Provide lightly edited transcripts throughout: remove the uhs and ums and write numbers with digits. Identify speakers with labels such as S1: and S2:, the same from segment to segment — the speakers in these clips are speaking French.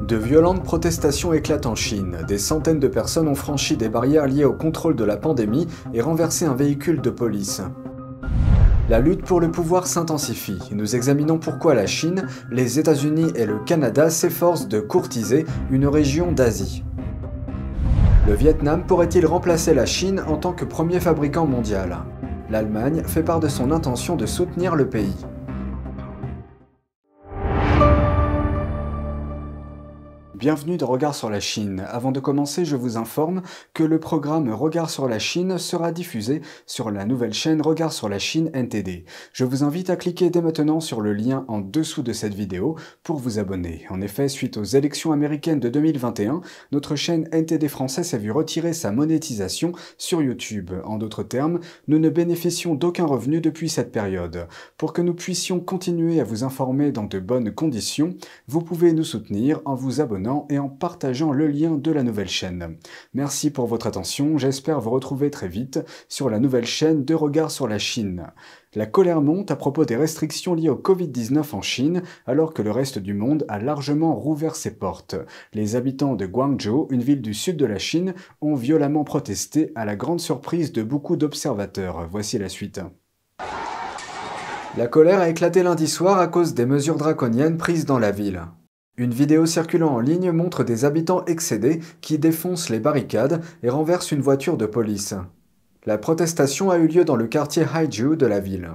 S1: De violentes protestations éclatent en Chine. Des centaines de personnes ont franchi des barrières liées au contrôle de la pandémie et renversé un véhicule de police. La lutte pour le pouvoir s'intensifie. Nous examinons pourquoi la Chine, les États-Unis et le Canada s'efforcent de courtiser une région d'Asie. Le Vietnam pourrait-il remplacer la Chine en tant que premier fabricant mondial? L'Allemagne fait part de son intention de soutenir le pays. Bienvenue dans Regard sur la Chine. Avant de commencer, je vous informe que le programme Regard sur la Chine sera diffusé sur la nouvelle chaîne Regard sur la Chine NTD. Je vous invite à cliquer dès maintenant sur le lien en dessous de cette vidéo pour vous abonner. En effet, suite aux élections américaines de 2021, notre chaîne NTD français s'est vue retirer sa monétisation sur YouTube. En d'autres termes, nous ne bénéficions d'aucun revenu depuis cette période. Pour que nous puissions continuer à vous informer dans de bonnes conditions, vous pouvez nous soutenir en vous abonnant et en partageant le lien de la nouvelle chaîne. Merci pour votre attention, j'espère vous retrouver très vite sur la nouvelle chaîne de Regard sur la Chine. La colère monte à propos des restrictions liées au Covid-19 en Chine, alors que le reste du monde a largement rouvert ses portes. Les habitants de Guangzhou, une ville du sud de la Chine, ont violemment protesté à la grande surprise de beaucoup d'observateurs. Voici la suite. La colère a éclaté lundi soir à cause des mesures draconiennes prises dans la ville. Une vidéo circulant en ligne montre des habitants excédés qui défoncent les barricades et renversent une voiture de police. La protestation a eu lieu dans le quartier Haizhu de la ville.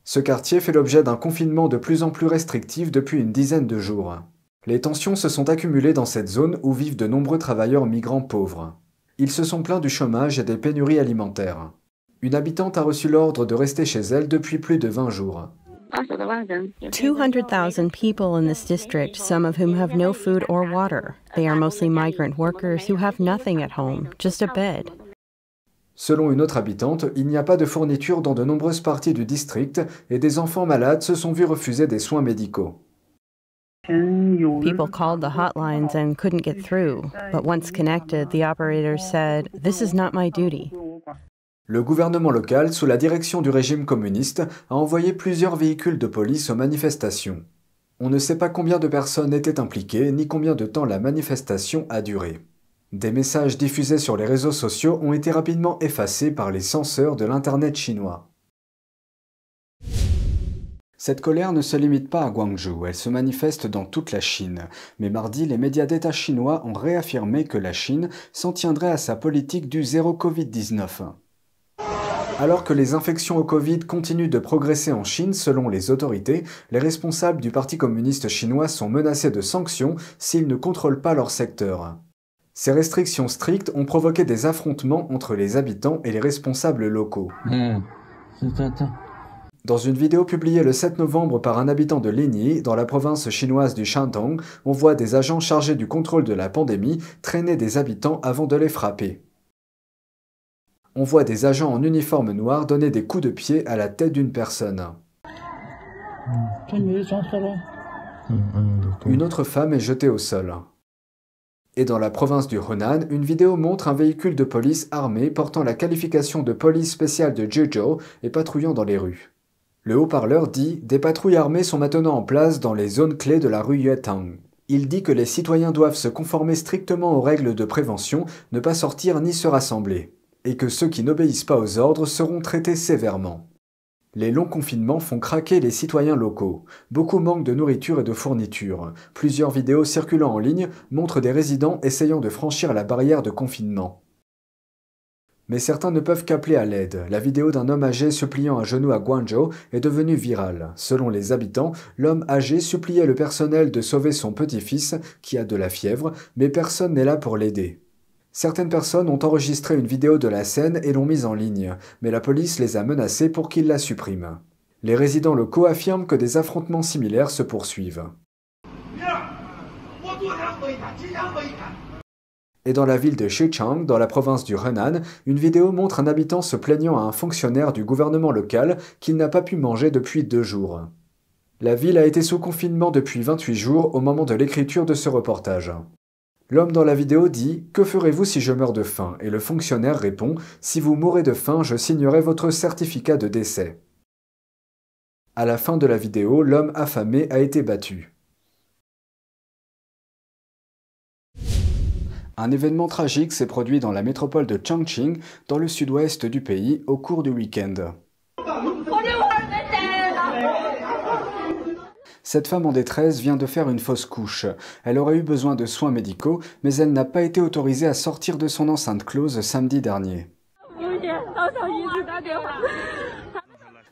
S1: Ce quartier fait l'objet d'un confinement de plus en plus restrictif depuis une dizaine de jours. Les tensions se sont accumulées dans cette zone où vivent de nombreux travailleurs migrants pauvres. Ils se sont plaints du chômage et des pénuries alimentaires. Une habitante a reçu l'ordre de rester chez elle depuis plus de 20 jours.
S2: 200,000 people in this district, some of whom have no food or water. They are mostly migrant workers who have nothing at home, just a bed.
S1: Selon une autre habitante, il n'y a pas de fourniture dans de nombreuses parties du district et des enfants malades se sont vus refuser des soins médicaux.
S2: People called the hotlines and couldn't get through, but once connected, the operators said, "This is not my duty."
S1: Le gouvernement local, sous la direction du régime communiste, a envoyé plusieurs véhicules de police aux manifestations. On ne sait pas combien de personnes étaient impliquées, ni combien de temps la manifestation a duré. Des messages diffusés sur les réseaux sociaux ont été rapidement effacés par les censeurs de l'Internet chinois. Cette colère ne se limite pas à Guangzhou, elle se manifeste dans toute la Chine. Mais mardi, les médias d'État chinois ont réaffirmé que la Chine s'en tiendrait à sa politique du zéro Covid-19. Alors que les infections au Covid continuent de progresser en Chine, selon les autorités, les responsables du Parti communiste chinois sont menacés de sanctions s'ils ne contrôlent pas leur secteur. Ces restrictions strictes ont provoqué des affrontements entre les habitants et les responsables locaux. Dans une vidéo publiée le 7 novembre par un habitant de Linyi, dans la province chinoise du Shandong, on voit des agents chargés du contrôle de la pandémie traîner des habitants avant de les frapper. On voit des agents en uniforme noir donner des coups de pied à la tête d'une personne. Une autre femme est jetée au sol. Et dans la province du Henan, une vidéo montre un véhicule de police armé portant la qualification de police spéciale de Zhezhou et patrouillant dans les rues. Le haut-parleur dit « Des patrouilles armées sont maintenant en place dans les zones clés de la rue Yuetang ». Il dit que les citoyens doivent se conformer strictement aux règles de prévention, ne pas sortir ni se rassembler, et que ceux qui n'obéissent pas aux ordres seront traités sévèrement. Les longs confinements font craquer les citoyens locaux. Beaucoup manquent de nourriture et de fournitures. Plusieurs vidéos circulant en ligne montrent des résidents essayant de franchir la barrière de confinement. Mais certains ne peuvent qu'appeler à l'aide. La vidéo d'un homme âgé se pliant à genoux à Guangzhou est devenue virale. Selon les habitants, l'homme âgé suppliait le personnel de sauver son petit-fils, qui a de la fièvre, mais personne n'est là pour l'aider. Certaines personnes ont enregistré une vidéo de la scène et l'ont mise en ligne, mais la police les a menacés pour qu'ils la suppriment. Les résidents locaux affirment que des affrontements similaires se poursuivent. Et dans la ville de Xichang, dans la province du Henan, une vidéo montre un habitant se plaignant à un fonctionnaire du gouvernement local qu'il n'a pas pu manger depuis 2 jours. La ville a été sous confinement depuis 28 jours au moment de l'écriture de ce reportage. L'homme dans la vidéo dit « Que ferez-vous si je meurs de faim ?» et le fonctionnaire répond « Si vous mourrez de faim, je signerai votre certificat de décès. » À la fin de la vidéo, l'homme affamé a été battu. Un événement tragique s'est produit dans la métropole de Chongqing, dans le sud-ouest du pays, au cours du week-end. Cette femme en détresse vient de faire une fausse couche. Elle aurait eu besoin de soins médicaux, mais elle n'a pas été autorisée à sortir de son enceinte close samedi dernier.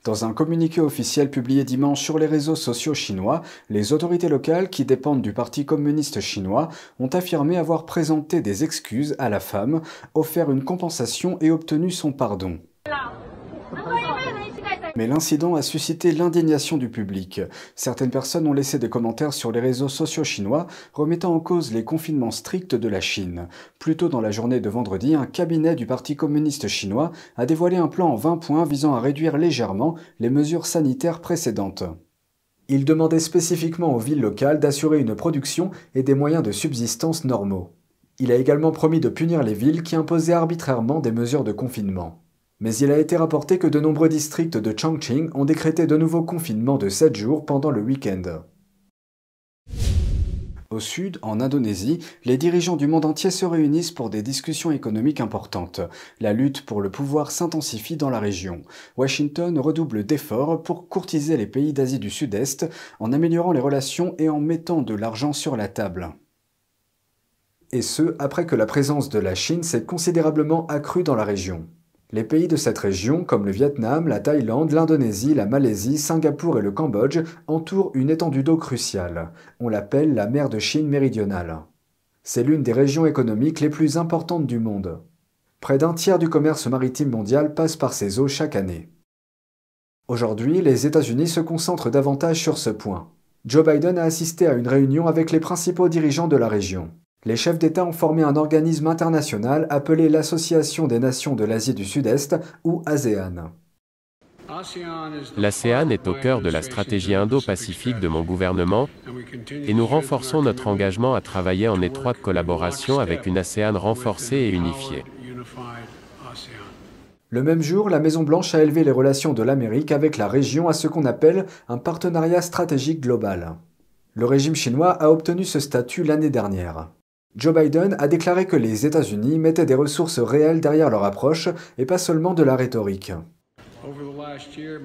S1: Dans un communiqué officiel publié dimanche sur les réseaux sociaux chinois, les autorités locales qui dépendent du Parti communiste chinois ont affirmé avoir présenté des excuses à la femme, offert une compensation et obtenu son pardon. Mais l'incident a suscité l'indignation du public. Certaines personnes ont laissé des commentaires sur les réseaux sociaux chinois, remettant en cause les confinements stricts de la Chine. Plus tôt dans la journée de vendredi, un cabinet du Parti communiste chinois a dévoilé un plan en 20 points visant à réduire légèrement les mesures sanitaires précédentes. Il demandait spécifiquement aux villes locales d'assurer une production et des moyens de subsistance normaux. Il a également promis de punir les villes qui imposaient arbitrairement des mesures de confinement. Mais il a été rapporté que de nombreux districts de Chongqing ont décrété de nouveaux confinements de 7 jours pendant le week-end. Au sud, en Indonésie, les dirigeants du monde entier se réunissent pour des discussions économiques importantes. La lutte pour le pouvoir s'intensifie dans la région. Washington redouble d'efforts pour courtiser les pays d'Asie du Sud-Est en améliorant les relations et en mettant de l'argent sur la table. Et ce, après que la présence de la Chine s'est considérablement accrue dans la région. Les pays de cette région, comme le Vietnam, la Thaïlande, l'Indonésie, la Malaisie, Singapour et le Cambodge, entourent une étendue d'eau cruciale. On l'appelle la mer de Chine méridionale. C'est l'une des régions économiques les plus importantes du monde. Près d'un tiers du commerce maritime mondial passe par ces eaux chaque année. Aujourd'hui, les États-Unis se concentrent davantage sur ce point. Joe Biden a assisté à une réunion avec les principaux dirigeants de la région. Les chefs d'État ont formé un organisme international appelé l'Association des Nations de l'Asie du Sud-Est, ou ASEAN.
S3: L'ASEAN est au cœur de la stratégie indo-pacifique de mon gouvernement et nous renforçons notre engagement à travailler en étroite collaboration avec une ASEAN renforcée et unifiée.
S1: Le même jour, la Maison-Blanche a élevé les relations de l'Amérique avec la région à ce qu'on appelle un partenariat stratégique global. Le régime chinois a obtenu ce statut l'année dernière. Joe Biden a déclaré que les États-Unis mettaient des ressources réelles derrière leur approche et pas seulement de la rhétorique.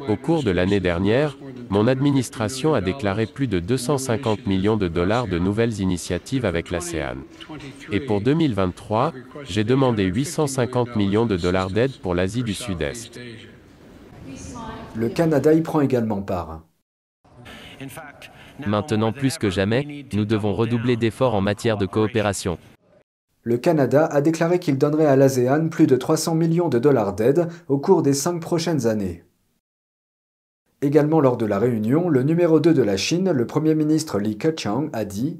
S3: Au cours de l'année dernière, mon administration a déclaré plus de 250 millions de dollars de nouvelles initiatives avec l'ASEAN. Et pour 2023, j'ai demandé 850 millions de dollars d'aide pour l'Asie du Sud-Est.
S1: Le Canada y prend également part.
S4: Maintenant plus que jamais, nous devons redoubler d'efforts en matière de coopération.
S1: Le Canada a déclaré qu'il donnerait à l'ASEAN plus de 300 millions de dollars d'aide au cours des 5 prochaines années. Également lors de la réunion, le numéro 2 de la Chine, le Premier ministre Li Keqiang, a dit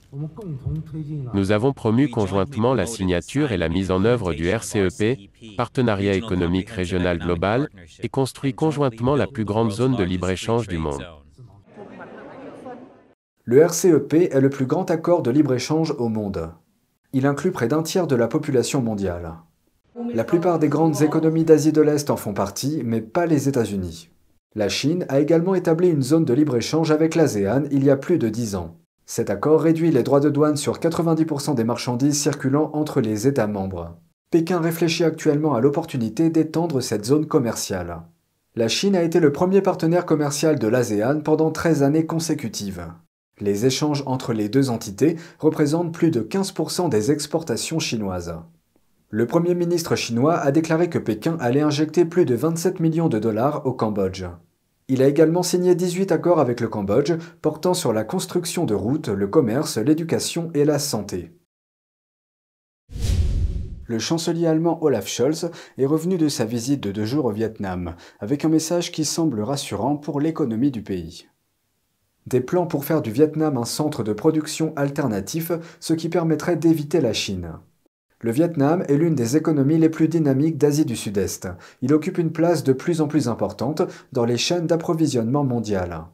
S1: «
S3: Nous avons promu conjointement la signature et la mise en œuvre du RCEP, Partenariat économique régional global, et construit conjointement la plus grande zone de libre-échange du monde. »
S1: Le RCEP est le plus grand accord de libre-échange au monde. Il inclut près d'un tiers de la population mondiale. La plupart des grandes économies d'Asie de l'Est en font partie, mais pas les États-Unis. La Chine a également établi une zone de libre-échange avec l'ASEAN il y a plus de 10 ans. Cet accord réduit les droits de douane sur 90% des marchandises circulant entre les États membres. Pékin réfléchit actuellement à l'opportunité d'étendre cette zone commerciale. La Chine a été le premier partenaire commercial de l'ASEAN pendant 13 années consécutives. Les échanges entre les deux entités représentent plus de 15% des exportations chinoises. Le Premier ministre chinois a déclaré que Pékin allait injecter plus de 27 millions de dollars au Cambodge. Il a également signé 18 accords avec le Cambodge portant sur la construction de routes, le commerce, l'éducation et la santé. Le chancelier allemand Olaf Scholz est revenu de sa visite de 2 jours au Vietnam, avec un message qui semble rassurant pour l'économie du pays. Des plans pour faire du Vietnam un centre de production alternatif, ce qui permettrait d'éviter la Chine. Le Vietnam est l'une des économies les plus dynamiques d'Asie du Sud-Est. Il occupe une place de plus en plus importante dans les chaînes d'approvisionnement mondiales.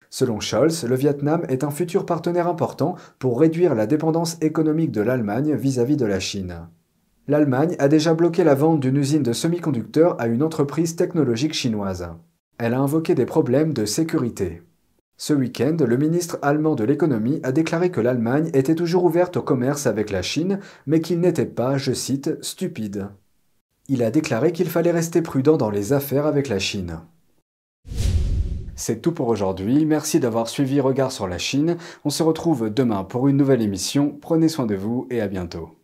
S1: Selon Scholz, le Vietnam est un futur partenaire important pour réduire la dépendance économique de l'Allemagne vis-à-vis de la Chine. L'Allemagne a déjà bloqué la vente d'une usine de semi-conducteurs à une entreprise technologique chinoise. Elle a invoqué des problèmes de sécurité. Ce week-end, le ministre allemand de l'économie a déclaré que l'Allemagne était toujours ouverte au commerce avec la Chine, mais qu'il n'était pas, je cite, « stupide ». Il a déclaré qu'il fallait rester prudent dans les affaires avec la Chine. C'est tout pour aujourd'hui, merci d'avoir suivi Regard sur la Chine. On se retrouve demain pour une nouvelle émission, prenez soin de vous et à bientôt.